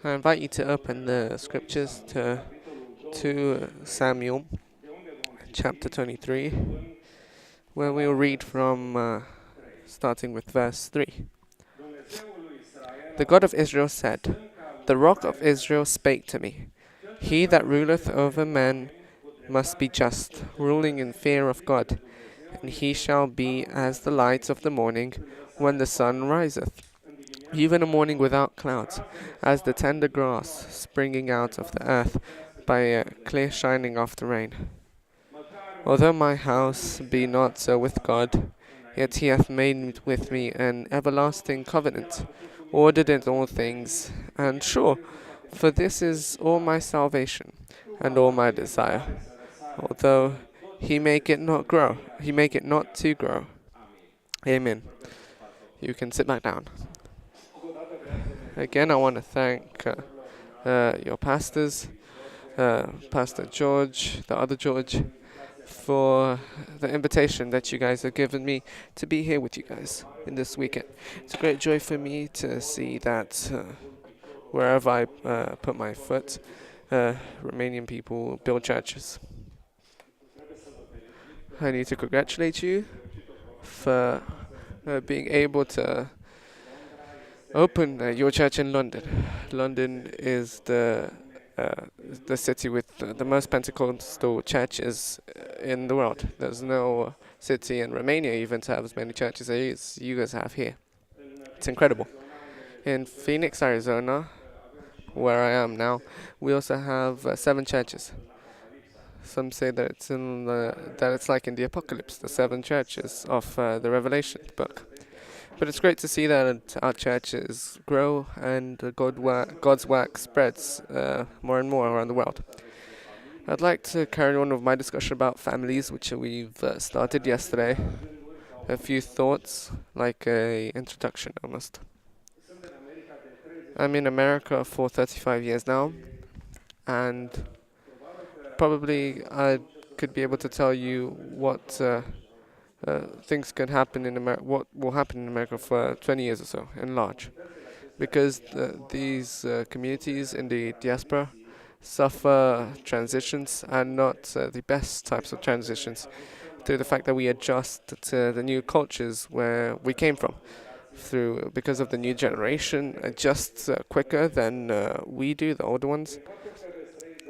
I invite you to open the scriptures to 2 Samuel chapter 23, where we'll read from starting with verse 3. The God of Israel said, "The rock of Israel spake to me. He that ruleth over men must be just, ruling in fear of God, and he shall be as the light of the morning when the sun riseth, even a morning without clouds, as the tender grass springing out of the earth by a clear shining after rain. Although my house be not so with God, yet he hath made with me an everlasting covenant, ordered in all things, and sure, for this is all my salvation, and all my desire. Although he make it not to grow. Amen." You can sit back down. Again, I want to thank your pastors, Pastor George, the other George, for the invitation that you guys have given me to be here with you guys in this weekend. It's a great joy for me to see that wherever I put my foot, Romanian people build churches. I need to congratulate you for being able to open your church in London. London is the city with the most Pentecostal churches in the world. There's no city in Romania even to have as many churches as you guys have here. It's incredible. In Phoenix, Arizona, where I am now, we also have 7 churches. Some say that it's like in the Apocalypse, the 7 churches of the Revelation book. But it's great to see that our churches grow and God's work spreads more and more around the world. I'd like to carry on with my discussion about families, which we've started yesterday. A few thoughts, like a introduction almost. I'm in America for 35 years now, and probably I could be able to tell you what things can happen in America, what will happen in America for 20 years or so, in large. Because these communities in the diaspora suffer transitions, and not the best types of transitions, through the fact that we adjust to the new cultures where we came from. Because of the new generation adjusts quicker than we do, the older ones.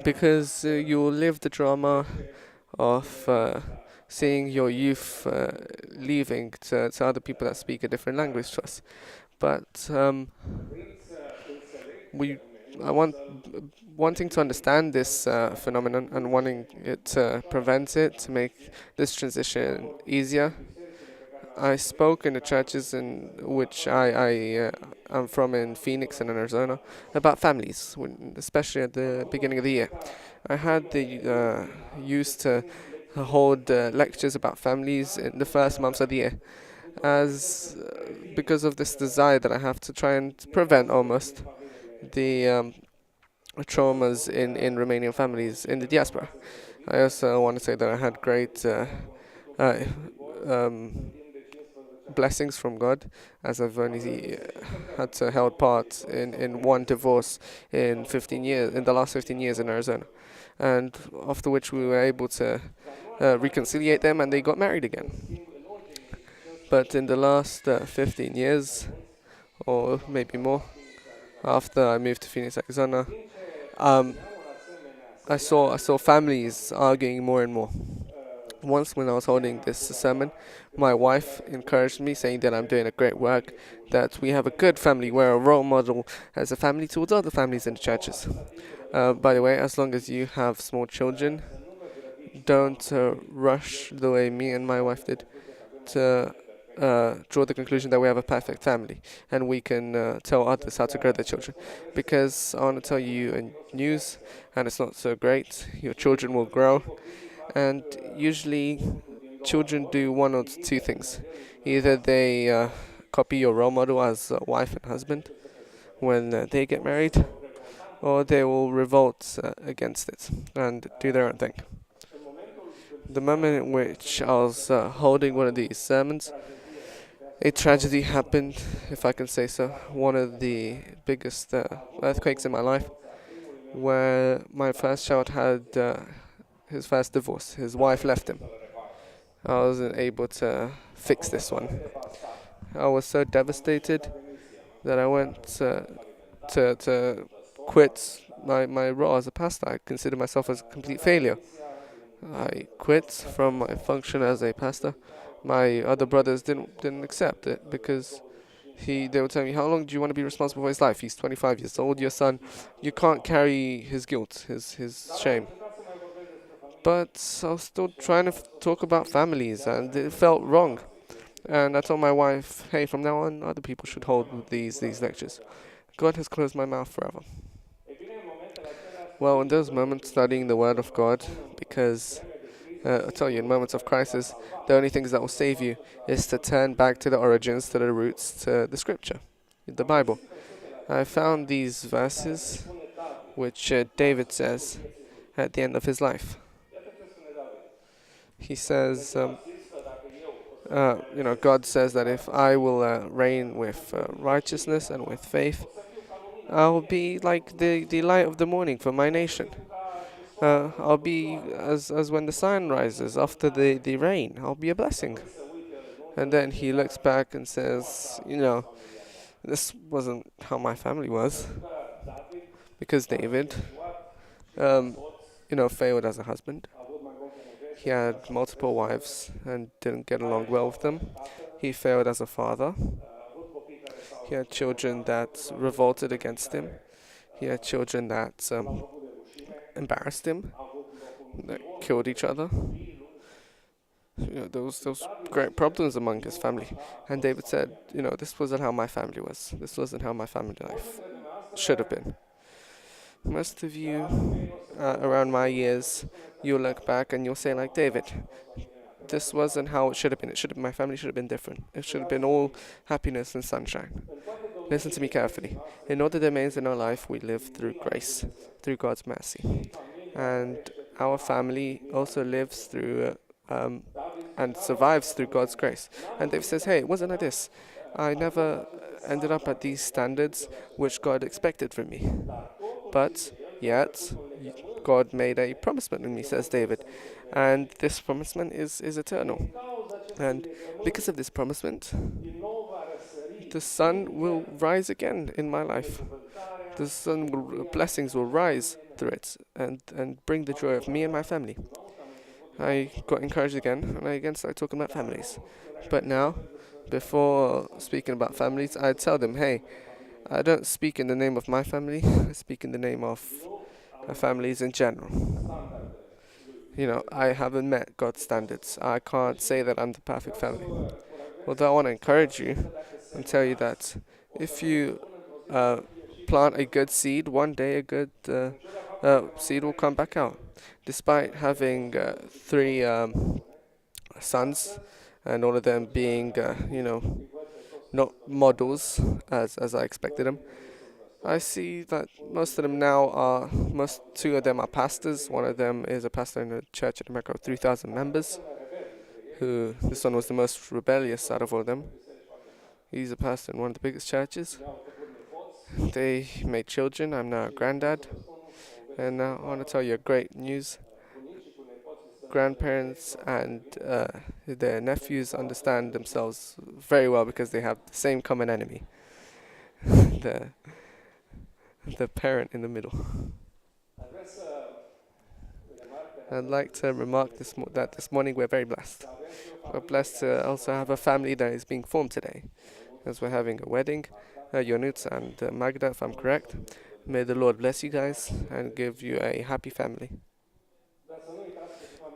Because you'll live the drama of seeing your youth leaving to other people that speak a different language to us. But wanting to understand this phenomenon and wanting it to prevent it, to make this transition easier, I spoke in the churches in which I am from in Phoenix and in Arizona about families, especially at the beginning of the year. I had the used to hold lectures about families in the first months of the year, because of this desire that I have to try and prevent almost the traumas in Romanian families in the diaspora. I also want to say that I had great blessings from God, as I've only had to held part in one divorce in the last 15 years in Arizona, and after which we were able to reconciliate them and they got married again. But in the last 15 years, or maybe more, after I moved to Phoenix, Arizona, I saw families arguing more and more. Once, when I was holding this sermon, my wife encouraged me, saying that I'm doing a great work, that we have a good family, we're a role model as a family towards other families in the churches. By the way, as long as you have small children, don't rush the way me and my wife did to draw the conclusion that we have a perfect family and we can tell others how to grow their children. Because I want to tell you a news, and it's not so great. Your children will grow, and usually children do one or two things. Either they copy your role model as a wife and husband when they get married, or they will revolt against it and do their own thing. The moment in which I was holding one of these sermons, a tragedy happened, if I can say so. One of the biggest earthquakes in my life, where my first child had his first divorce. His wife left him. I wasn't able to fix this one. I was so devastated that I went to quit my role as a pastor. I consider myself as a complete failure. I quit from my function as a pastor. My other brothers didn't accept it because they would tell me, how long do you want to be responsible for his life? He's 25 years old, your son. You can't carry his guilt, his shame. But I was still trying to talk about families, and it felt wrong. And I told my wife, hey, from now on, other people should hold these lectures. God has closed my mouth forever. Well, in those moments, studying the Word of God, because I tell you, in moments of crisis, the only things that will save you is to turn back to the origins, to the roots, to the Scripture, the Bible. I found these verses, which David says at the end of his life. He says, God says that if I will reign with righteousness and with faith, I'll be like the light of the morning for my nation. I'll be as when the sun rises after the rain. I'll be a blessing. And then he looks back and says, this wasn't how my family was. Because David, failed as a husband. He had multiple wives and didn't get along well with them. He failed as a father. He had children that revolted against him. He had children that embarrassed him, that killed each other. There was great problems among his family. And David said, this wasn't how my family was. This wasn't how my family life should have been. Most of you, around my years, you'll look back and you'll say like David, this wasn't how it should have been. My family should have been different. It should have been all happiness and sunshine. Listen to me carefully. In all the domains in our life, we live through grace, through God's mercy. And our family also lives through and survives through God's grace. And David says, hey, it wasn't like this. I never ended up at these standards which God expected from me. But yet, God made a promisement in me, says David. And this promisement is eternal. And because of this promisement, the sun will rise again in my life. The blessings will rise through it and bring the joy of me and my family. I got encouraged again, and I again started talking about families. But now, before speaking about families, I tell them, hey, I don't speak in the name of my family, I speak in the name of families in general. I haven't met God's standards. I can't say that I'm the perfect family. Although I want to encourage you and tell you that if you plant a good seed, one day a good seed will come back out. Despite having 3 sons, and all of them being, not models as I expected them, I see that most of them now 2 of them are pastors. One of them is a pastor in a church in America with 3,000 members. This one was the most rebellious out of all of them. He's a pastor in one of the biggest churches. They made children. I'm now a granddad. And now I want to tell you great news. Grandparents and their nephews understand themselves very well because they have the same common enemy. the parent in the middle. I'd like to remark that this morning we're very blessed. We're blessed to also have a family that is being formed today, as we're having a wedding. Ionuț and Magda, if I'm correct. May the Lord bless you guys and give you a happy family.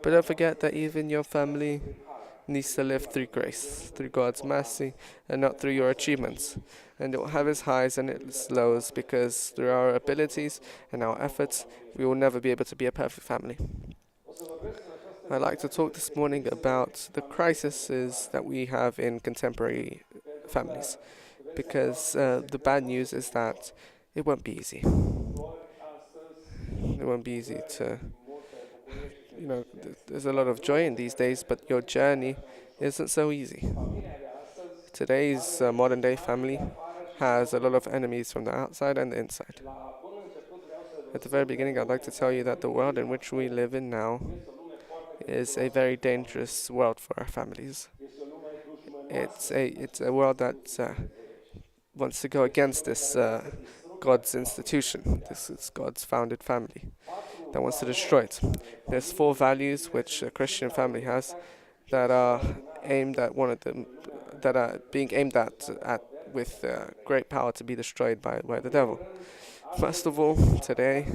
But don't forget that even your family needs to live through grace, through God's mercy, and not through your achievements. And it will have its highs and its lows, because through our abilities and our efforts, we will never be able to be a perfect family. I'd like to talk this morning about the crises that we have in contemporary families, because the bad news is that it won't be easy. It won't be easy to... there's a lot of joy in these days, but your journey isn't so easy. Today's modern day family has a lot of enemies from the outside and the inside. At the very beginning, I'd like to tell you that the world in which we live in now is a very dangerous world for our families. It's a world that wants to go against this God's institution. This is God's founded family that wants to destroy it. There's four values which a Christian family has that are aimed at one of them, that are being aimed at with great power to be destroyed by the devil. First of all, today,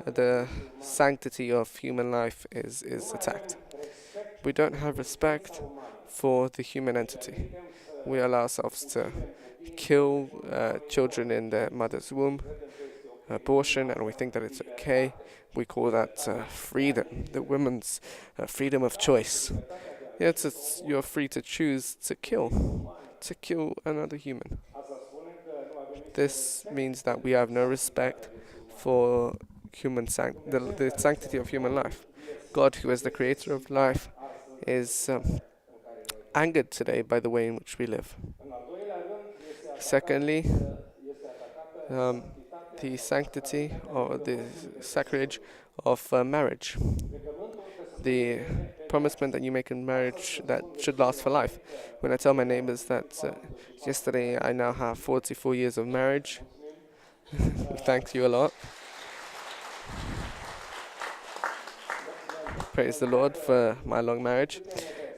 the sanctity of human life is attacked. We don't have respect for the human entity. We allow ourselves to kill children in their mother's womb, abortion, and we think that it's okay. We call that freedom, the woman's freedom of choice. Yes, you're free to choose to kill another human. This means that we have no respect for the sanctity of human life. God, who is the creator of life, is angered today by the way in which we live. Secondly, the sanctity or the sacrilege of marriage. The promisement that you make in marriage that should last for life. When I tell my neighbors that yesterday I now have 44 years of marriage, thanks you a lot. Praise the Lord for my long marriage.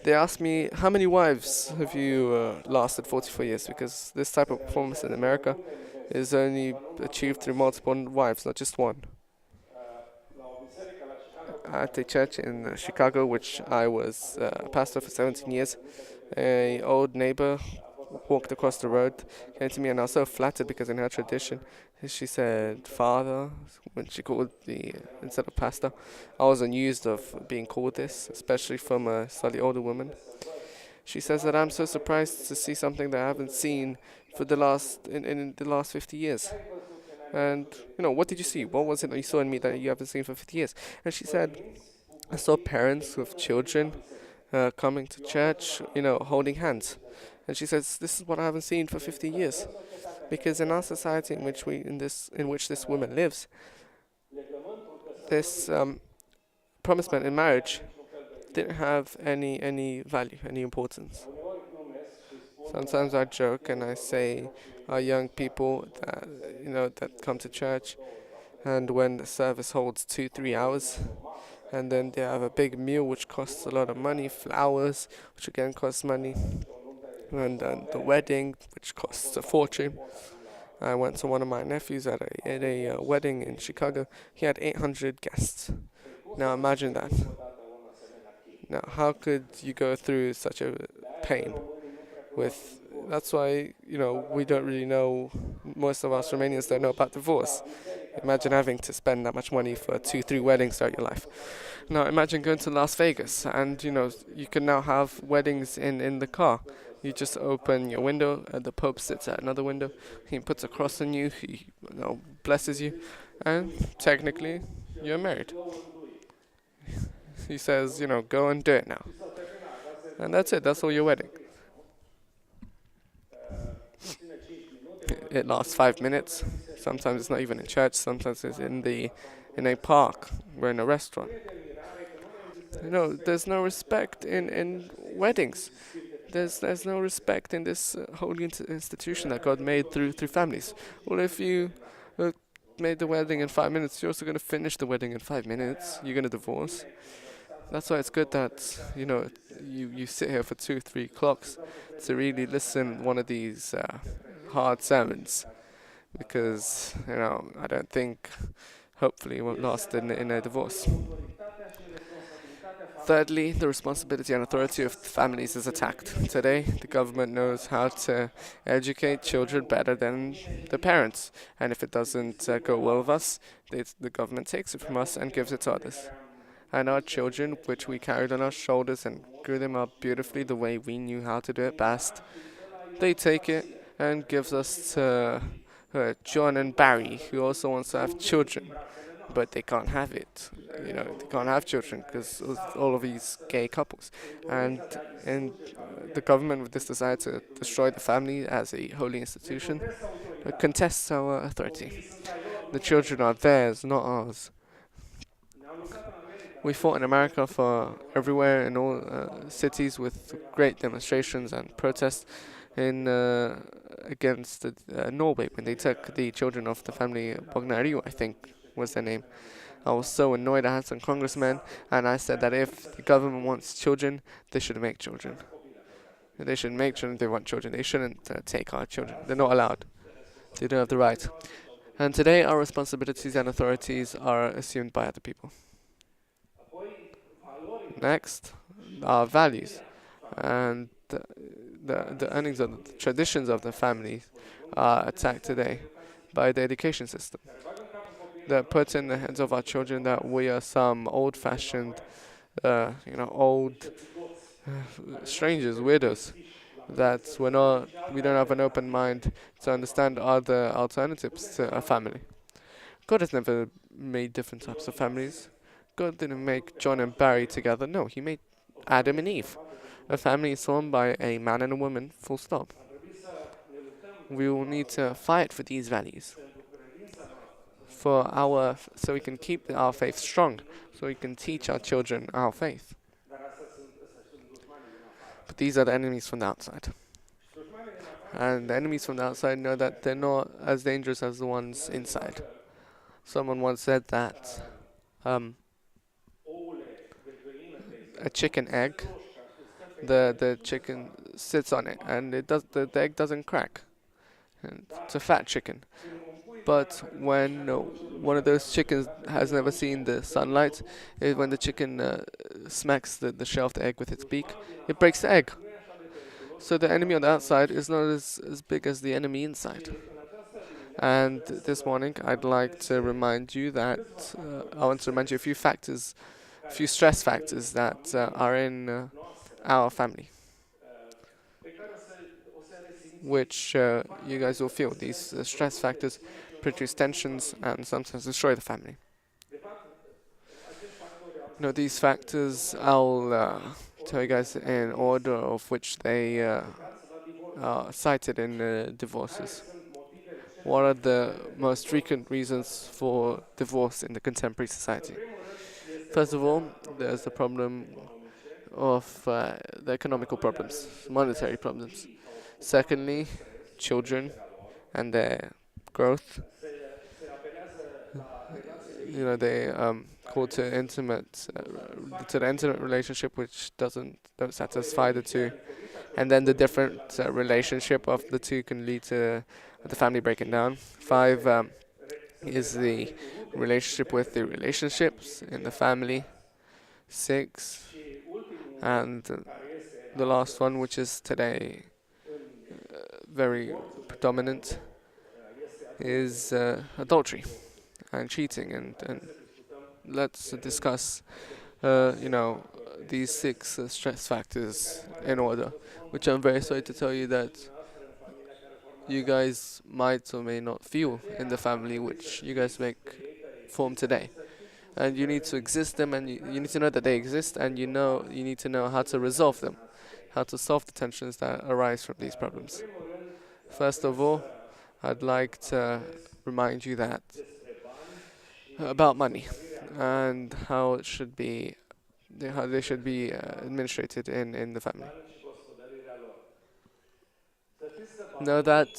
They ask me, how many wives have you lasted 44 years? Because this type of performance in America is only achieved through multiple wives, not just one. At a church in Chicago, which I was a pastor for 17 years, an old neighbor walked across the road, came to me, and I was so flattered because in her tradition, she said father when she called the instead of pastor. I was unused of being called this, especially from a slightly older woman. She says that I'm so surprised to see something that I haven't seen for the last in the last 50 years. And, what did you see? What was it that you saw in me that you haven't seen for 50 years? And she said, I saw parents with children coming to church, holding hands. And she says, this is what I haven't seen for 50 years. Because in our society in which this woman lives, this promisement in marriage didn't have any value, any importance. Sometimes I joke and I say our young people that come to church, and when the service holds 2-3 hours, and then they have a big meal which costs a lot of money, flowers which again costs money, and the wedding which costs a fortune. I went to one of my nephews at a wedding in Chicago. He had 800 guests. Now imagine that. Now how could you go through such a pain? That's why, we don't really know, most of us Romanians don't know about divorce. Imagine having to spend that much money for 2-3 weddings throughout your life. Now imagine going to Las Vegas and, you can now have weddings in the car. You just open your window, the Pope sits at another window, he puts a cross on you, he blesses you, and technically you're married. He says, go and do it now. And that's it, that's all your wedding. It lasts 5 minutes. Sometimes it's not even in church. Sometimes it's in a park or in a restaurant. There's no respect in weddings. There's no respect in this holy institution that God made through families. Well, if you made the wedding in 5 minutes, you're also going to finish the wedding in 5 minutes. You're going to divorce. That's why it's good that you sit here for 2-3 clocks to really listen one of these hard sermons, because I don't think, hopefully, it won't last in a divorce. Thirdly, the responsibility and authority of families is attacked. Today, the government knows how to educate children better than the parents, and if it doesn't go well with us, the government takes it from us and gives it to others. And our children, which we carried on our shoulders and grew them up beautifully the way we knew how to do it best, they take it and gives us to John and Barry, who also wants to have children. but they can't have it. They can't have children because all of these gay couples, and the government with this desire to destroy the family as a holy institution contests our authority. The children are theirs, not ours. We fought in America for everywhere in all cities with great demonstrations and protests in against Norway when they took the children of the family Bognariu, I think was their name. I was so annoyed. I had some congressmen, and I said that if the government wants children, they should make children. They should make children. They want children. They shouldn't take our children. They're not allowed. They don't have the right. And today, our responsibilities and authorities are assumed by other people. Next, our values and the earnings of the traditions of the family are attacked today by the education system that puts in the heads of our children that we are some old-fashioned, old strangers, weirdos. That we don't have an open mind to understand other alternatives to a family. God has never made different types of families. God didn't make John and Barry together. No, He made Adam and Eve. A family is formed by a man and a woman, full stop. We will need to fight for these values. So we can keep our faith strong, so we can teach our children our faith. But these are the enemies from the outside. And the enemies from the outside know that they're not as dangerous as the ones inside. Someone once said that a chicken egg, the chicken sits on it and the egg doesn't crack. And it's a fat chicken. But when one of those chickens has never seen the sunlight, when the chicken smacks the shell of the egg with its beak, it breaks the egg. So the enemy on the outside is not as big as the enemy inside. And this morning, I'd like to remind you that I want to remind you a few stress factors that are in our family, which you guys will feel. These stress factors produce tensions and sometimes destroy the family. These factors, I'll tell you guys in order of which they are cited in divorces. What are the most frequent reasons for divorce in the contemporary society? First of all, there's the problem of the economical problems, monetary problems. Secondly, children and their growth. They call to the intimate relationship, which don't satisfy the two, and then the different relationship of the two can lead to the family breaking down. 5 is the relationship with the relationships in the family. 6, and the last one, which is today very predominant, is adultery and cheating. And let's discuss, these 6 stress factors in order, which I'm very sorry to tell you that you guys might or may not feel in the family which you guys form today. And you need to exist them, and you need to know that they exist, and you need to know how to resolve them, how to solve the tensions that arise from these problems. First of all, I'd like to remind you that about money and how they should be administrated in the family. Know that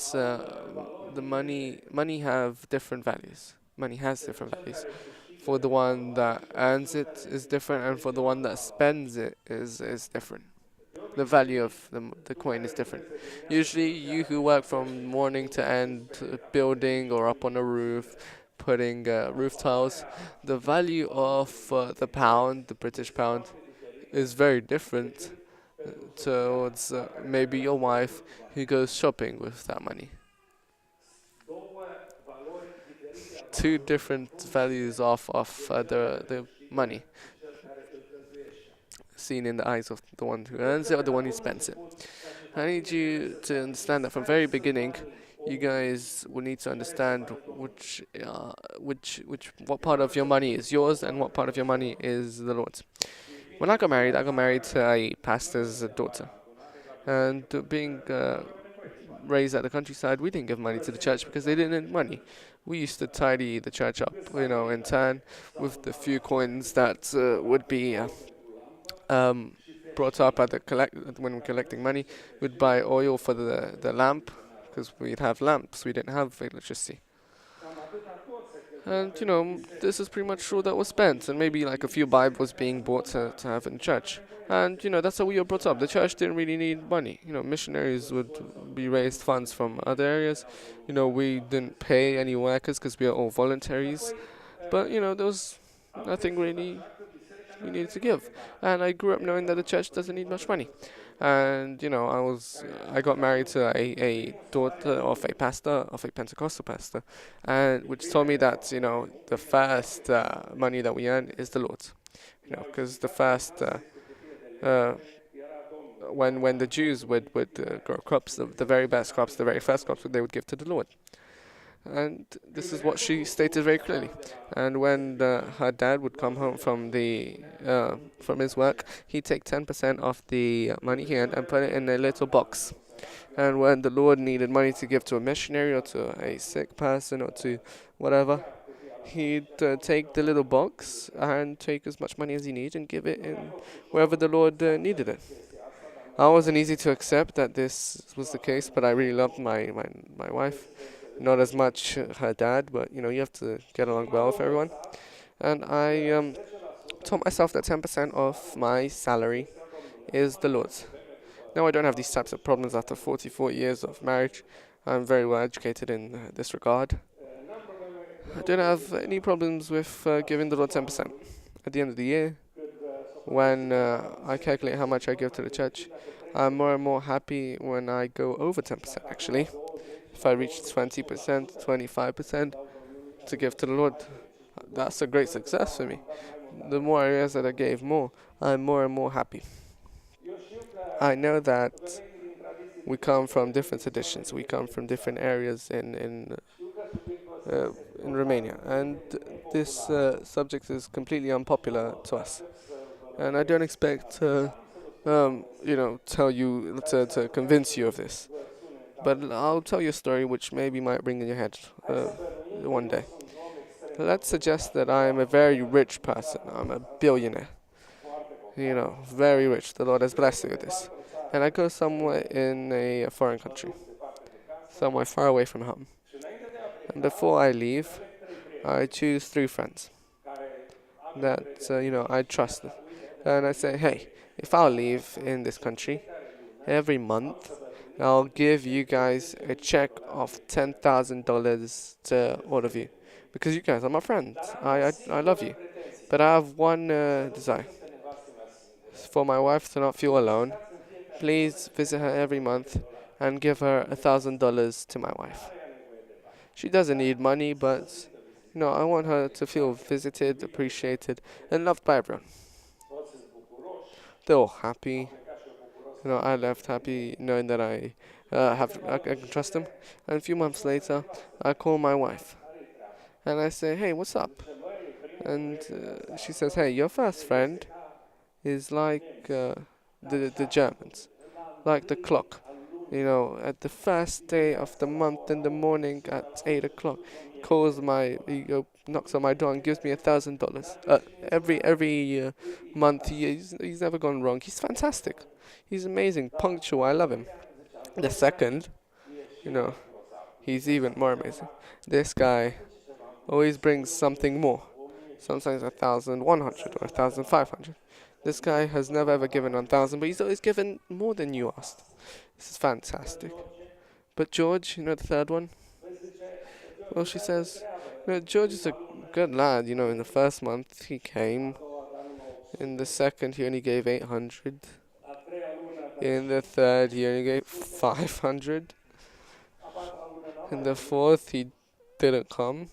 the money have different values. Money has different values. For the one that earns it is different, and for the one that spends it is different. The value of the coin is different. Usually, you who work from morning to end, building or up on a roof, putting roof tiles, the value of the pound, the British pound, is very different towards maybe your wife who goes shopping with that money. 2 different values of the money, seen in the eyes of the one who earns it or the one who spends it. I need you to understand that from very beginning, you guys will need to understand what part of your money is yours and what part of your money is the Lord's. When I got married to a pastor's daughter, and being raised at the countryside, we didn't give money to the church because they didn't need money. We used to tidy the church up, in turn, with the few coins that would be um, brought up at the when we're collecting money. We'd buy oil for the lamp because we'd have lamps. We didn't have electricity. And this is pretty much all that was spent, and maybe like a few Bibles being bought to have in church. And that's how we were brought up. The church didn't really need money. Missionaries would be raised funds from other areas. We didn't pay any workers because we are all voluntaries. But there was nothing really we needed to give. And I grew up knowing that the church doesn't need much money. And I got married to a daughter of a pastor, of a Pentecostal pastor, and which told me that the first money that we earn is the Lord's. Because the first uh, when the Jews would grow crops, the very best crops, the very first crops, they would give to the Lord. And this is what she stated very clearly. And when her dad would come home from from his work, he'd take 10% of the money he earned and put it in a little box. And when the Lord needed money to give to a missionary or to a sick person or to whatever, he'd take the little box and take as much money as he needed and give it in wherever the Lord needed it. I wasn't easy to accept that this was the case, but I really loved my wife. Not as much her dad, but you have to get along well with everyone. And I told myself that 10% of my salary is the Lord's. Now I don't have these types of problems after 44 years of marriage. I'm very well educated in this regard. I don't have any problems with giving the Lord 10%. At the end of the year, when I calculate how much I give to the church, I'm more and more happy when I go over 10% actually. If I reach 20%, 25% to give to the Lord, that's a great success for me. The more areas that I gave more, I'm more and more happy. I know that we come from different traditions. We come from different areas in Romania, and this subject is completely unpopular to us. And I don't expect to, tell you to convince you of this. But I'll tell you a story which maybe might ring in your head one day. Let's suggest that I am a very rich person. I'm a billionaire. Very rich. The Lord has blessed me with this. And I go somewhere in a foreign country, somewhere far away from home. And before I leave, I choose 3 friends that, I trust them. And I say, hey, if I'll leave in this country, every month, I'll give you guys a check of $10,000 to all of you. Because you guys are my friends. I love you. But I have one desire. For my wife to not feel alone, please visit her every month and give her $1,000 to my wife. She doesn't need money, but I want her to feel visited, appreciated, and loved by everyone. They're all happy. I left happy knowing that I can trust them. And a few months later, I call my wife and I say, "Hey, what's up?" And she says, "Hey, your first friend is like the Germans, like the clock. At the first day of the month in the morning at 8 o'clock, knocks on my door and gives me $1,000. Every month he's never gone wrong. He's fantastic. He's amazing, punctual. I love him. The second, he's even more amazing. This guy always brings something more. Sometimes 1,100 or 1,500. This guy has never ever given 1,000, but he's always given more than you asked. This is fantastic." But George, the third one, well, she says, George is a good lad. In the first month he came. In the second he only gave 800. In the third he only gave 500. In the fourth he didn't come.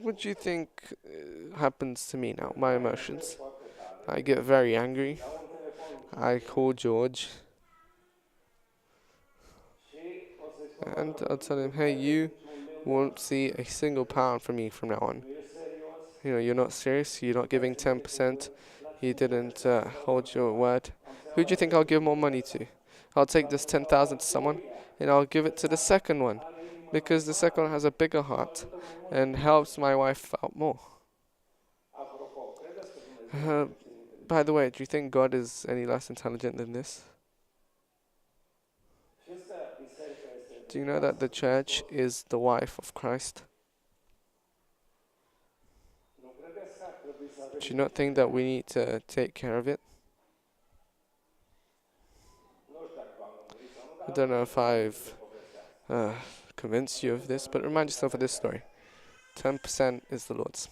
What do you think happens to me now? My emotions. I get very angry. I call George And I'll tell him, hey, you won't see a single pound from me from now on. You're not serious, you're not giving 10%, you didn't hold your word. Who do you think I'll give more money to? I'll take this 10,000 to someone and I'll give it to the second one because the second one has a bigger heart and helps my wife out more. Uh, by the way, do you think God is any less intelligent than this? Do you know that the church is the wife of Christ? Do you not think that we need to take care of it? I don't know if I've convinced you of this, but remind yourself of this story. 10% is the Lord's.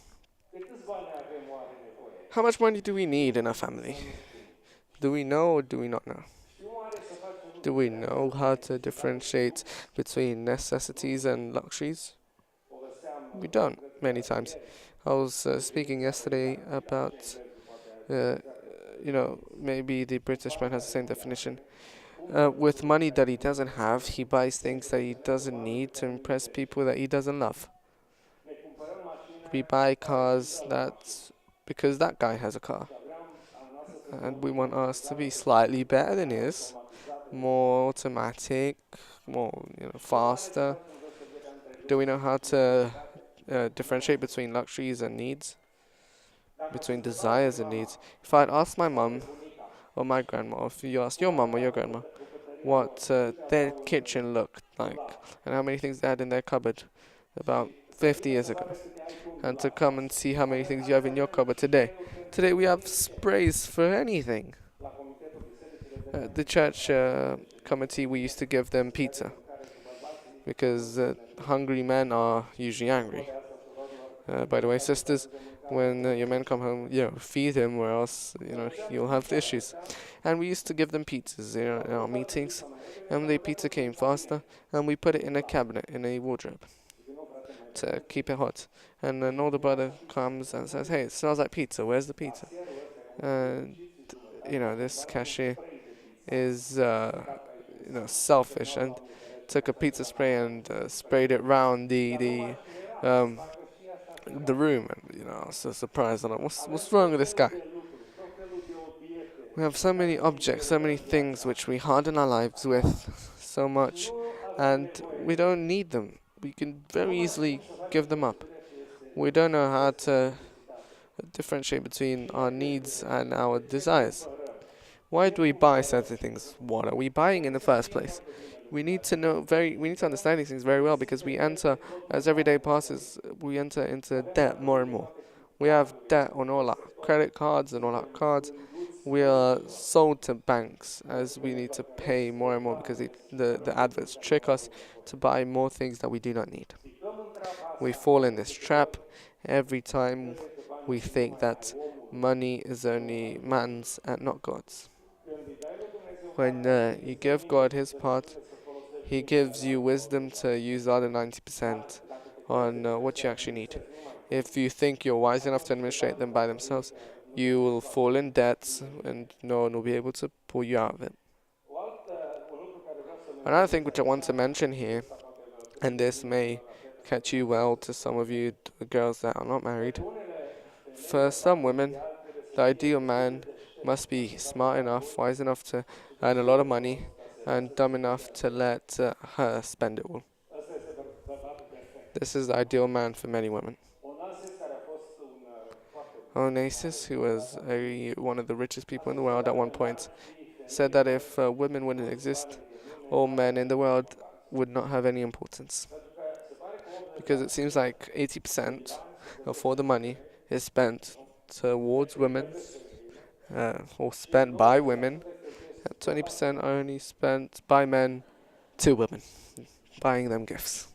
How much money do we need in our family? Do we know or do we not know? Do we know how to differentiate between necessities and luxuries? We don't, many times. I was speaking yesterday about, maybe the British man has the same definition. With money that he doesn't have, he buys things that he doesn't need to impress people that he doesn't love. We buy cars because that guy has a car. And we want ours to be slightly better than his, more automatic, more faster. Do we know how to differentiate between luxuries and needs? Between desires and needs? If I'd asked my mum or my grandma, or if you asked your mum or your grandma what their kitchen looked like and how many things they had in their cupboard about 50 years ago, and to come and see how many things you have in your cupboard today. Today we have sprays for anything. The church committee, we used to give them pizza because hungry men are usually angry. By the way, sisters, when your men come home, feed him, or else you'll have issues. And we used to give them pizzas in our meetings, and the pizza came faster, and we put it in a cabinet in a wardrobe to keep it hot. And an older brother comes and says, "Hey, it smells like pizza. Where's the pizza?" And this cashier is selfish and took a pizza spray and sprayed it round the room, and I was so surprised. I'm like, what's wrong with this guy? We have so many objects, so many things which we harden our lives with so much, and we don't need them. We can very easily give them up. We don't know how to differentiate between our needs and our desires. Why do we buy certain things? What are we buying in the first place? We need to understand these things very well, because as every day passes, we enter into debt more and more. We have debt on all our credit cards and all our cards. We are sold to banks as we need to pay more and more because the adverts trick us to buy more things that we do not need. We fall in this trap every time we think that money is only man's and not God's. When you give God his part, he gives you wisdom to use the other 90% on what you actually need. If you think you're wise enough to administrate them by themselves, you will fall in debts and no one will be able to pull you out of it. Another thing which I want to mention here, and this may catch you well to some of you girls that are not married. For some women, the ideal man must be smart enough, wise enough to earn a lot of money, and dumb enough to let her spend it all. This is the ideal man for many women. Onassis, who was one of the richest people in the world at one point, said that if women wouldn't exist, all men in the world would not have any importance. Because it seems like 80% of all the money is spent towards women, or spent by women, and 20% are only spent by men to women, buying them gifts.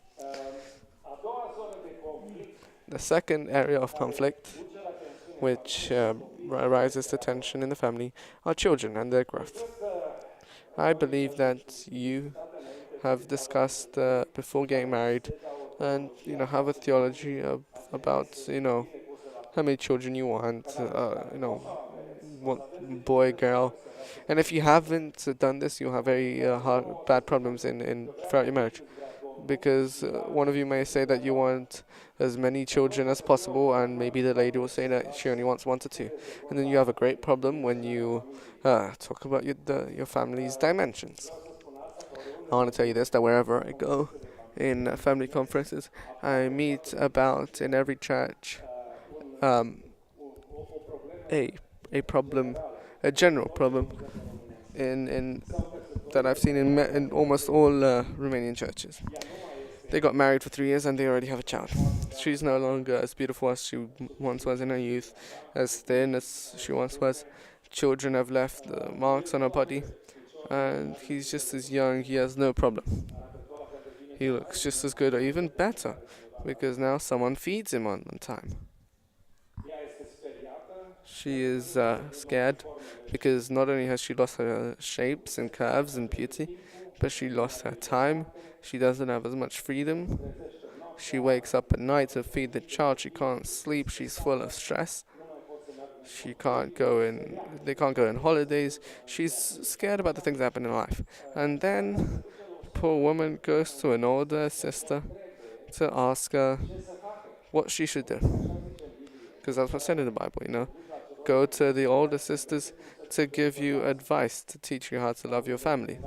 The second area of conflict, which arises to tension in the family, are children and their growth. I believe that you have discussed before getting married, and have a theology about how many children you want, what boy, girl, And if you haven't done this, you'll have very bad problems in throughout your marriage, because one of you may say that you want as many children as possible, and maybe the lady will say that she only wants 1 to 2, and then you have a great problem when you talk about your family's dimensions. I want to tell you this, that wherever I go in family conferences, I meet about in every church um, a a problem, a general problem in that I've seen in almost all Romanian churches. They got married for 3 years and they already have a child. She's no longer as beautiful as she once was in her youth, as thin as she once was. Children have left marks on her body, and he's just as young. He has no problem. He looks just as good or even better because now someone feeds him on time. She is scared because not only has she lost her shapes and curves and beauty, but she lost her time. She doesn't have as much freedom. She wakes up at night to feed the child. She can't sleep. She's full of stress. She can't go in. They can't go on holidays. She's scared about the things that happen in life. And then, poor woman goes to an older sister to ask her what she should do. Because that's what's said in the Bible, you know. Go to the older sisters to give you advice, to teach you how to love your family.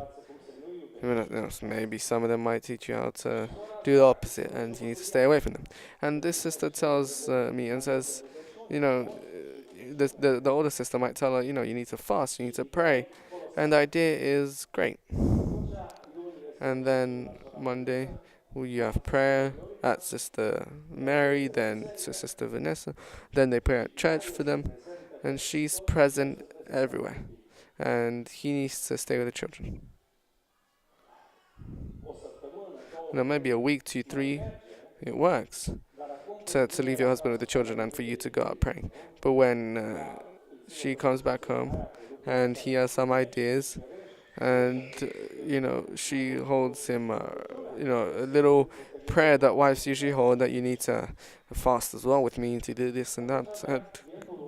Maybe some of them might teach you how to do the opposite, and you need to stay away from them. And this sister tells me and says, you know, the older sister might tell her, you need to fast, you need to pray, and the idea is great. And then Monday, you have prayer at Sister Mary, then to Sister Vanessa, then they pray at church for them, and she's present everywhere, and he needs to stay with the children. Maybe a week, 2, 3, it works to leave your husband with the children and for you to go out praying. But when she comes back home and he has some ideas, and she holds him, a little prayer that wives usually hold, that you need to fast as well with me, to do this and that, and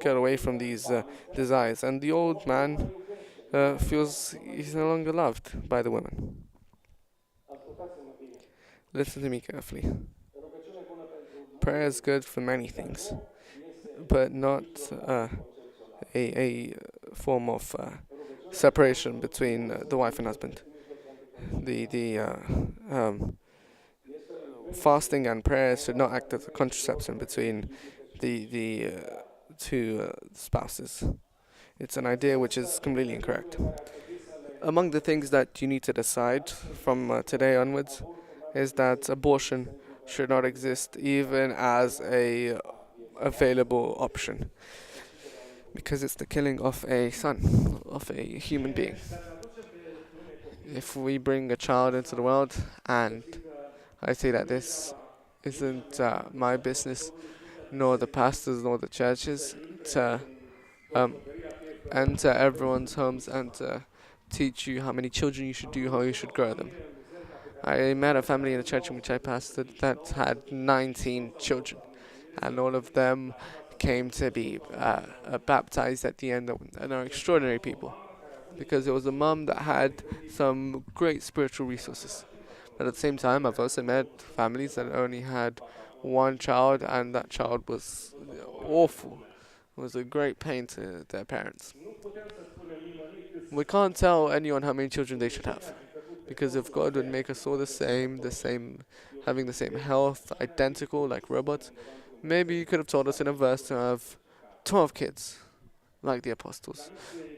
get away from these desires. And the old man feels he's no longer loved by the women. Listen to me carefully. Prayer is good for many things, but not a form of separation between the wife and husband. The fasting and prayer should not act as a contraception between the two spouses. It's an idea which is completely incorrect. Among the things that you need to decide from today onwards is that abortion should not exist even as a available option, because it's the killing of a son, of a human being. If we bring a child into the world, and I say that this isn't my business, nor the pastors, nor the churches, to enter everyone's homes and to teach you how many children you should do, how you should grow them. I met a family in a church in which I pastored that had 19 children, and all of them came to be baptized at the end, and are extraordinary people, because it was a mom that had some great spiritual resources. But at the same time, I've also met families that only had one child, and that child was awful. It was a great pain to their parents. We can't tell anyone how many children they should have, because if God would make us all the same, having the same health, identical like robots, maybe He could have told us in a verse to have 12 kids, like the apostles,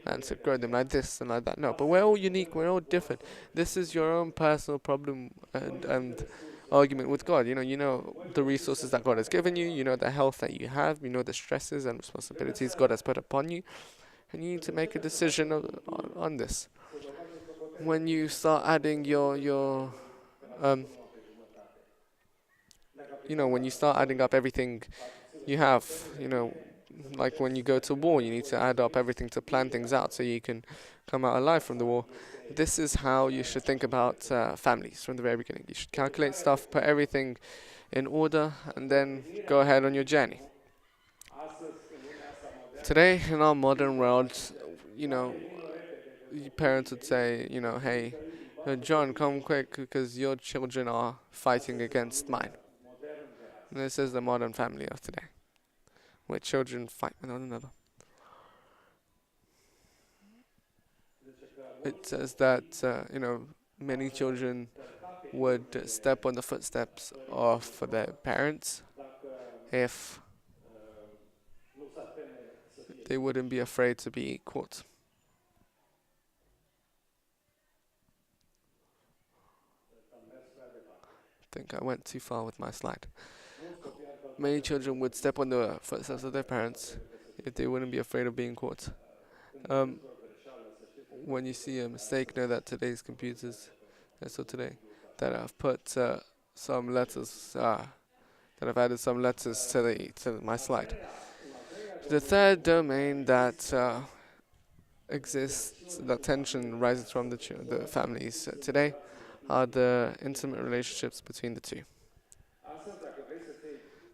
and to grow them like this and like that. No, but we're all unique, we're all different. This is your own personal problem and argument with God. You know the resources that God has given you, you know the health that you have, you know the stresses and responsibilities God has put upon you, and you need to make a decision on this. When you start adding when you start adding up everything you have, like when you go to war, you need to add up everything to plan things out so you can come out alive from the war. This is how you should think about families from the very beginning. You should calculate stuff, put everything in order, and then go ahead on your journey. Today, in our modern world, parents would say, hey, John, come quick because your children are fighting against mine. And this is the modern family of today, where children fight with one another. It says that, many children would step on the footsteps of their parents if they wouldn't be afraid to be caught. I think I went too far with my slide. Many children would step on the footsteps of their parents if they wouldn't be afraid of being caught. Um, when you see a mistake, know that today's computers, so today, that I've put some letters, that I've added some letters to my slide. The third domain that exists, that tension rises from the families today, are the intimate relationships between the two.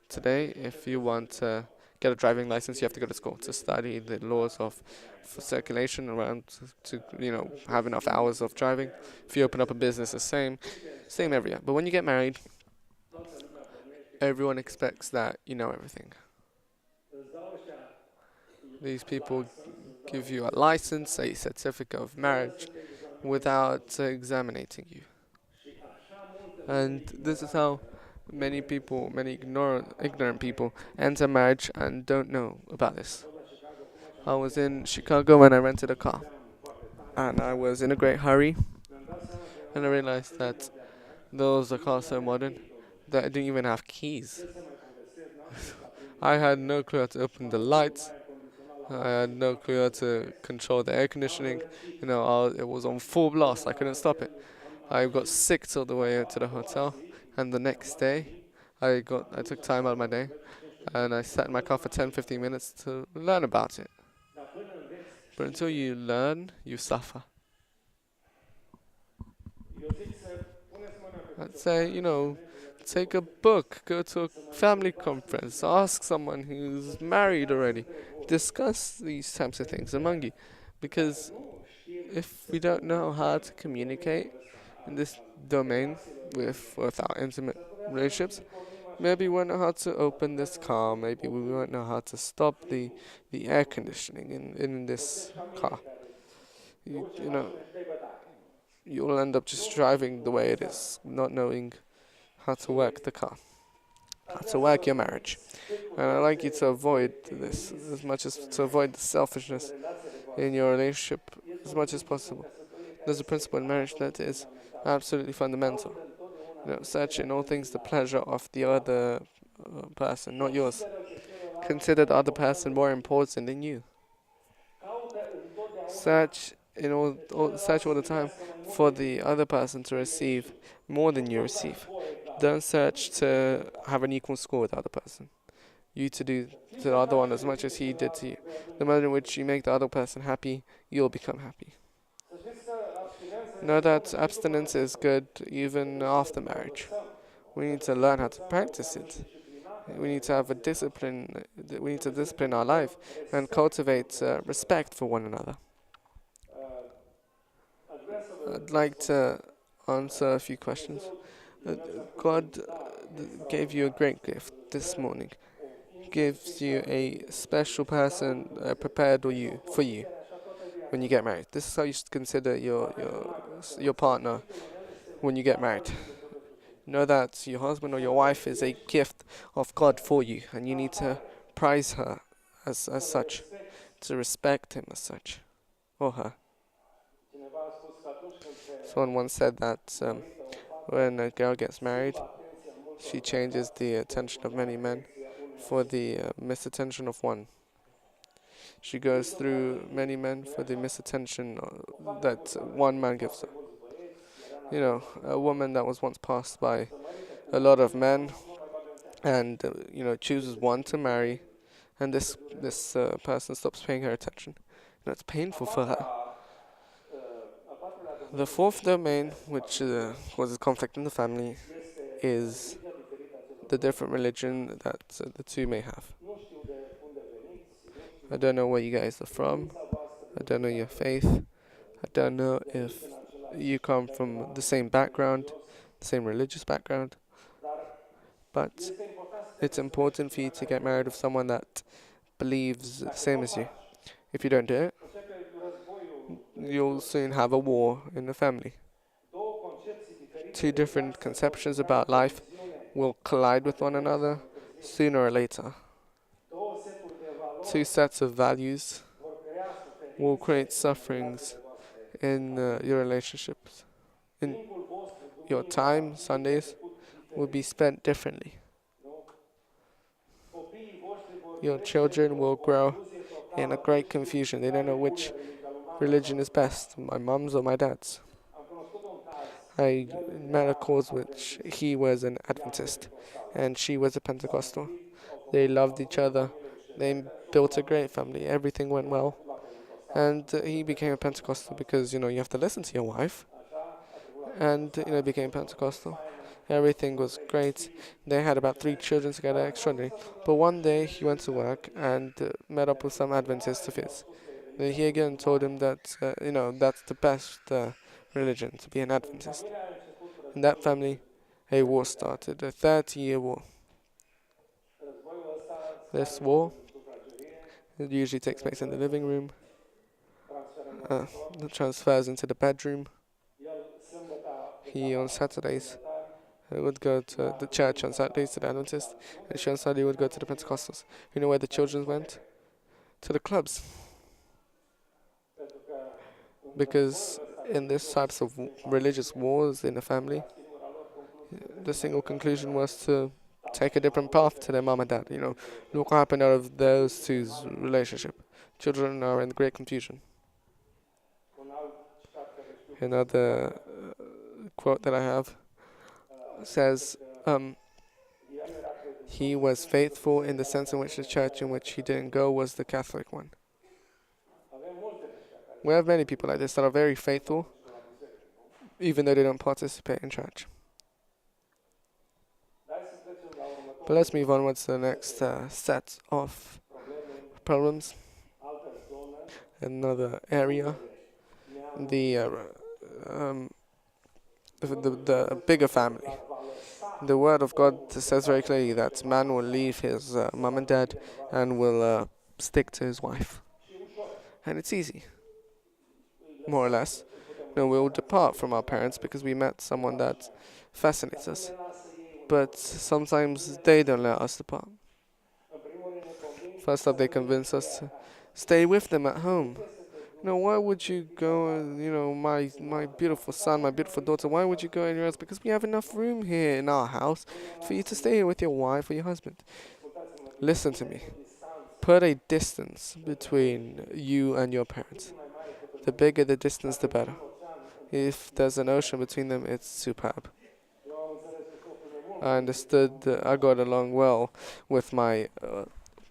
Today, if you want to get a driving license, you have to go to school to study the laws of circulation around to have enough hours of driving. If you open up a business, the same area. But when you get married, everyone expects that you know everything. These people give you a license, a certificate of marriage, without examining you. And this is how many people, many ignorant people, enter marriage and don't know about this. I was in Chicago when I rented a car, and I was in a great hurry, and I realized that those are cars so modern that I didn't even have keys. I had no clue how to open the lights. I had no clue how to control the air conditioning. It was on full blast. I couldn't stop it. I got sick till the way to the hotel, and the next day, I took time out of my day, and I sat in my car for 10-15 minutes to learn about it. But until you learn, you suffer. I'd say, take a book, go to a family conference, ask someone who's married already, discuss these types of things among you, because if we don't know how to communicate in this domain with our intimate relationships, maybe we won't know how to open this car, maybe we won't know how to stop the air conditioning in this car. You know, you'll end up just driving the way it is, not knowing how to work the car, how to work your marriage. And I'd like you to avoid this as much as to avoid the selfishness in your relationship as much as possible. There's a principle in marriage that is absolutely fundamental. Search in all things the pleasure of the other person, not yours. Consider the other person more important than you. Search all the time for the other person to receive more than you receive. Don't search to have an equal score with the other person. You to do to the other one as much as he did to you. The moment in which you make the other person happy, you'll become happy. Know that abstinence is good even after marriage. We need to learn how to practice it. We need to have a discipline. We need to discipline our life and cultivate respect for one another. I'd like to answer a few questions. God gave you a great gift this morning. Gives you a special person prepared for you when you get married. This is how you should consider your partner when you get married. Know that your husband or your wife is a gift of God for you, and you need to prize her as such, to respect him as such, or her. Someone once said that when a girl gets married, she changes the attention of many men for the misattention of one. She goes through many men for the misattention that one man gives her. A woman that was once passed by a lot of men and chooses one to marry, and this person stops paying her attention. It's painful for her. The fourth domain, which causes conflict in the family, is the different religion that the two may have. I don't know where you guys are from. I don't know your faith. I don't know if you come from the same background, the same religious background, but it's important for you to get married with someone that believes the same as you. If you don't do it, you'll soon have a war in the family. Two different conceptions about life will collide with one another sooner or later. Two sets of values will create sufferings in your relationships. In your time, Sundays, will be spent differently. Your children will grow in a great confusion. They don't know which religion is best, my mum's or my dad's. I met a cause which he was an Adventist and she was a Pentecostal. They loved each other. They built a great family. Everything went well. And he became a Pentecostal because, you have to listen to your wife. And, became Pentecostal. Everything was great. They had about 3 children together, extraordinary. But one day he went to work and met up with some Adventists of his. He again told him that, that's the best religion, to be an Adventist. In that family, a war started, a 30-year war. This war, it usually takes place in the living room, it transfers into the bedroom. He, on Saturdays, would go to the church on Saturdays to the Adventist, and she on Sunday would go to the Pentecostals. You know where the children went? To the clubs. Because in this types of religious wars in the family, the single conclusion was to take a different path to their mom and dad. Look what happened out of those two's relationship. Children are in great confusion. Another quote that I have says, he was faithful in the sense in which the church in which he didn't go was the Catholic one. We have many people like this that are very faithful, even though they don't participate in church. But let's move on. What's the next set of problems? Another area, the bigger family. The Word of God says very clearly that man will leave his mom and dad and will stick to his wife. And it's easy, more or less. We'll depart from our parents because we met someone that fascinates us. But sometimes they don't let us depart. First up, they convince us to stay with them at home. Why would you go, my beautiful son, my beautiful daughter, why would you go anywhere else? Because we have enough room here in our house for you to stay here with your wife or your husband. Listen to me. Put a distance between you and your parents. The bigger the distance, the better. If there's an ocean between them, it's superb. I understood, I got along well with my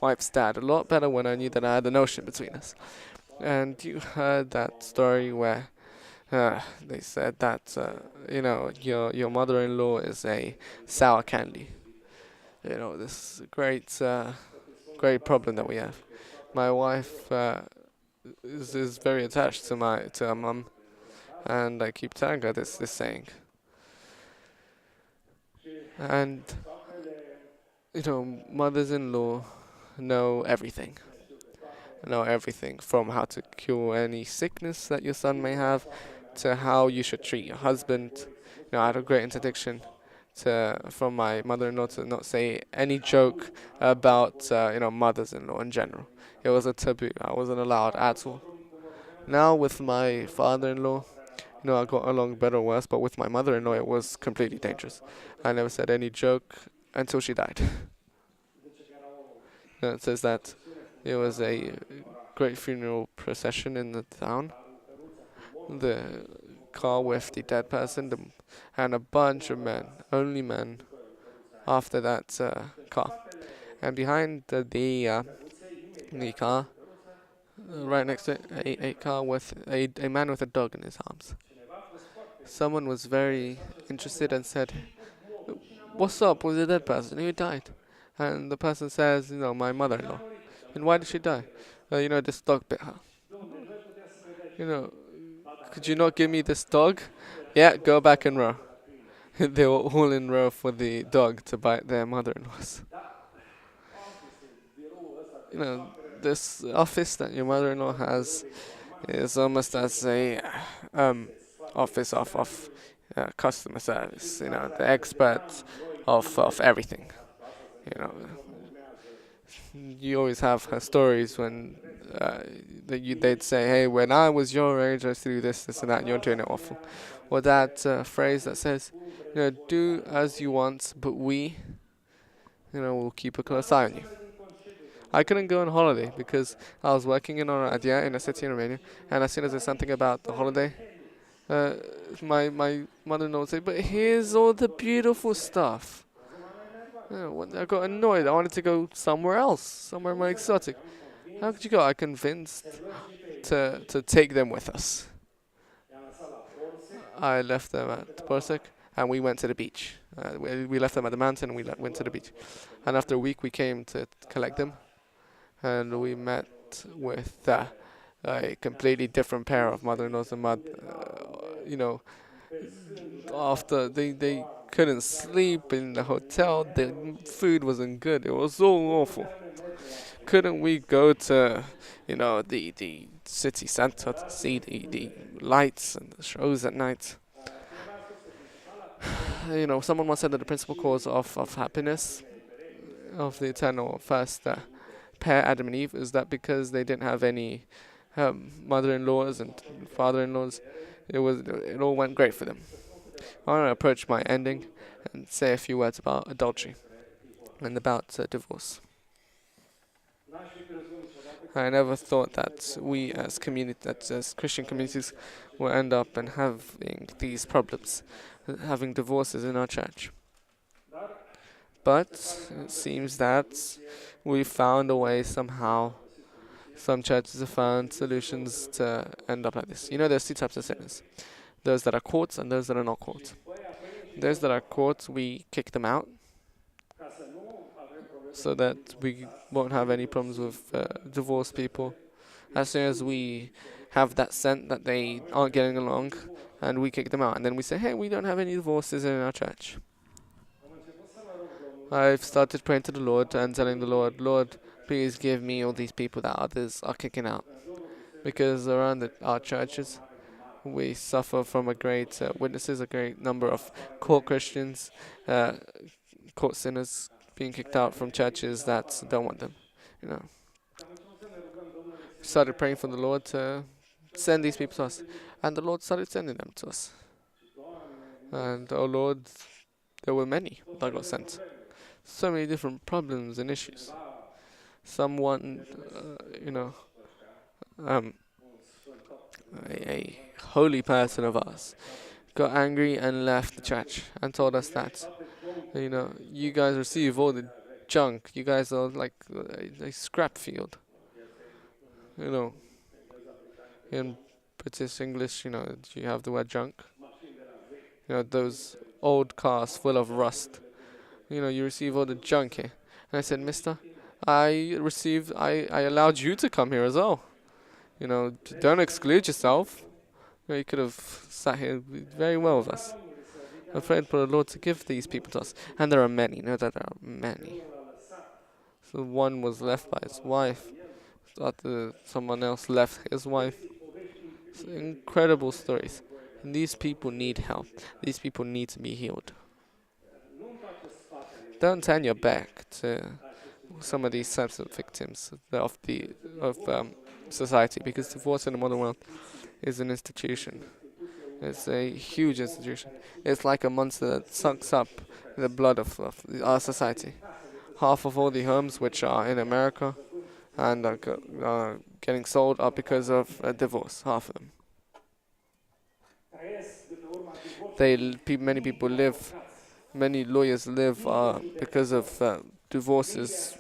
wife's dad, a lot better when I knew that I had an ocean between us. And you heard that story where they said that, your mother-in-law is a sour candy. This great problem that we have. My wife is very attached to her mum, and I keep telling her this saying. And, mothers-in-law know everything. From how to cure any sickness that your son may have to how you should treat your husband. I had a great interdiction from my mother-in-law to not say any joke about mothers-in-law in general. It was a taboo. I wasn't allowed at all. Now with my father-in-law, I got along better or worse, but with my mother-in-law it was completely dangerous. I never said any joke until she died. It says that it was a great funeral procession in the town. The car with the dead person and a bunch of men, only men, after that car. And behind the car, right next to it, a car with a man with a dog in his arms. Someone was very interested and said, "What's up with the dead person? Who died?" And the person says, "My mother-in-law." "And why did she die?" This dog bit her." could you not give me this dog? Yeah, go back in row. They were all in row for the dog to bite their mother-in-laws. You know, this office that your mother-in-law has is almost as a um, office of customer service. You know, the expert of everything. You know, you always have her stories when they'd say, "Hey, when I was your age, I used to do this, this, and that, and you're doing it awful." Or that phrase that says, "Do as you want, but we, will keep a close eye on you." I couldn't go on holiday because I was working in Oradea in a city in Romania, and as soon as there's something about the holiday, uh, my mother-in-law would say, "But here's all the beautiful stuff." I got annoyed. I wanted to go somewhere else, somewhere more exotic. How could you go? I convinced to take them with us. I left them at Borsuk, and we went to the beach. We left them at the mountain, and we went to the beach. And after a week, we came to collect them, and we met with a completely different pair of mother-in-laws and after they couldn't sleep in the hotel, the food wasn't good. It was so awful. Couldn't we go to, the city center to see the lights and the shows at night? Someone once said that the principal cause of happiness of the eternal first pair, Adam and Eve, is that because they didn't have any mother-in-laws and father-in-laws, it all went great for them. I want to approach my ending and say a few words about adultery and about divorce. I never thought that we as as Christian communities will end up and having these problems, having divorces in our church. But it seems that we found a way somehow. Some churches have found solutions to end up like this. There's two types of sinners. Those that are caught and those that are not caught. Those that are caught, we kick them out so that we won't have any problems with divorced people. As soon as we have that scent that they aren't getting along, and we kick them out, and then we say, "Hey, we don't have any divorces in our church." I've started praying to the Lord and telling the Lord, "Lord, please give me all these people that others are kicking out." Because around our churches, we suffer from a great a great number of caught Christians, caught sinners being kicked out from churches that don't want them. Started praying for the Lord to send these people to us, and the Lord started sending them to us. And oh Lord, there were many that got sent. So many different problems and issues. Someone, a holy person of ours got angry and left the church and told us that, you guys receive all the junk. You guys are like a scrap field. In British English, you have the word junk. Those old cars full of rust. You receive all the junk here. And I said, "Mister, I allowed you to come here as well. Don't exclude yourself. You could have sat here very well with us." I prayed for the Lord to give these people to us. And there are many. There are many. So one was left by his wife. Someone else left his wife. It's incredible stories. And these people need help. These people need to be healed. Don't turn your back to some of these types of victims of society, because divorce in the modern world is an institution. It's a huge institution. It's like a monster that sucks up the blood of our society. Half of all the homes which are in America and are getting sold are because of divorce. Half of them. Many people live. Many lawyers live because of divorces.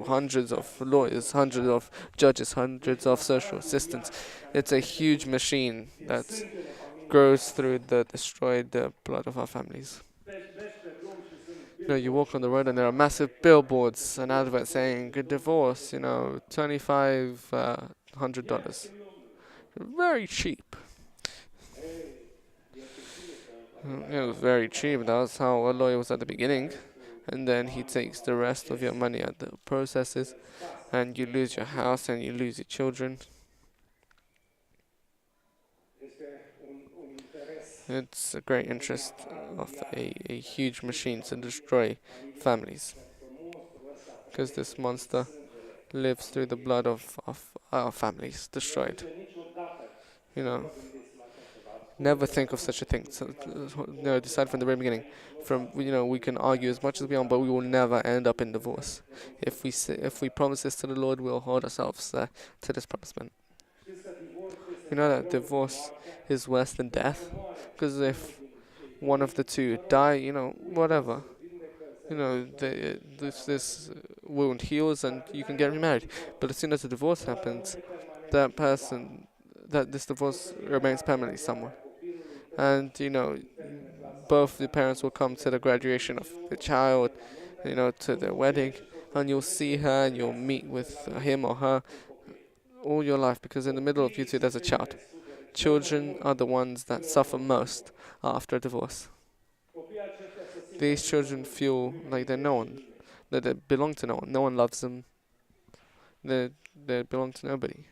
Hundreds of lawyers, hundreds of judges, hundreds of social assistants. It's a huge machine that grows through the destroyed blood of our families. You walk on the road and there are massive billboards and adverts saying "good divorce," $2,500. Very cheap. It was very cheap. That was how a lawyer was at the beginning. And then he takes the rest of your money at the processes, and you lose your house and you lose your children. It's a great interest of a huge machine to destroy families, because this monster lives through the blood of our families destroyed. You know, never think of such a thing. So, decide from the very beginning. We can argue as much as we want, but we will never end up in divorce. If we promise this to the Lord, we'll hold ourselves to this promisement. You know that divorce is worse than death, because if one of the two die, whatever, this wound heals and you can get remarried. But as soon as a divorce happens, that this divorce remains permanently somewhere. And both the parents will come to the graduation of the child, to their wedding, and you'll see her and you'll meet with him or her all your life, because in the middle of you two there's a child. Children are the ones that suffer most after a divorce. These children feel like they're no one, that they belong to no one. No one loves them. They belong to nobody.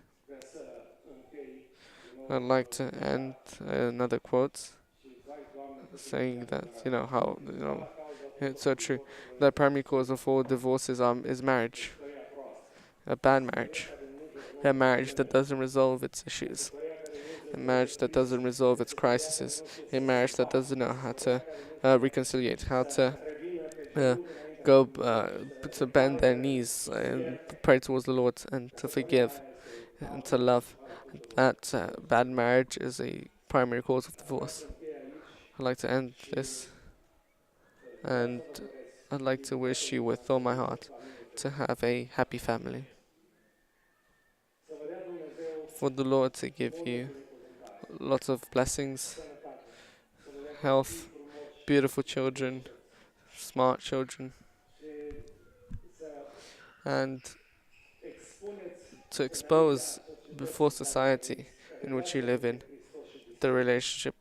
I'd like to end another quote saying that how it's so true. The primary cause of all divorces is marriage, a bad marriage, a marriage that doesn't resolve its issues, a marriage that doesn't resolve its crises, a marriage that doesn't know how to reconciliate, how to go to bend their knees and pray towards the Lord and to forgive and to love. That bad marriage is a primary cause of divorce. I'd like to end this, and I'd like to wish you with all my heart to have a happy family. For the Lord to give you lots of blessings, health, beautiful children, smart children, and to expose before society in which you live in the relationship,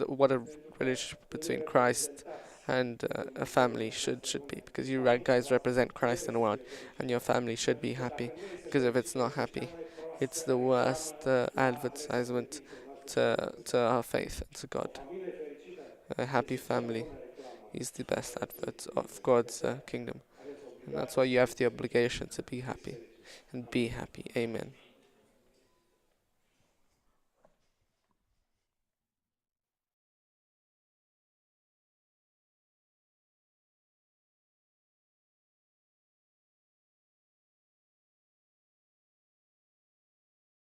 what a relationship between Christ and a family should be, because you guys represent Christ in the world, and your family should be happy, because if it's not happy, it's the worst advertisement to our faith and to God. A happy family is the best advert of God's kingdom, and that's why you have the obligation to be happy and be happy. Amen.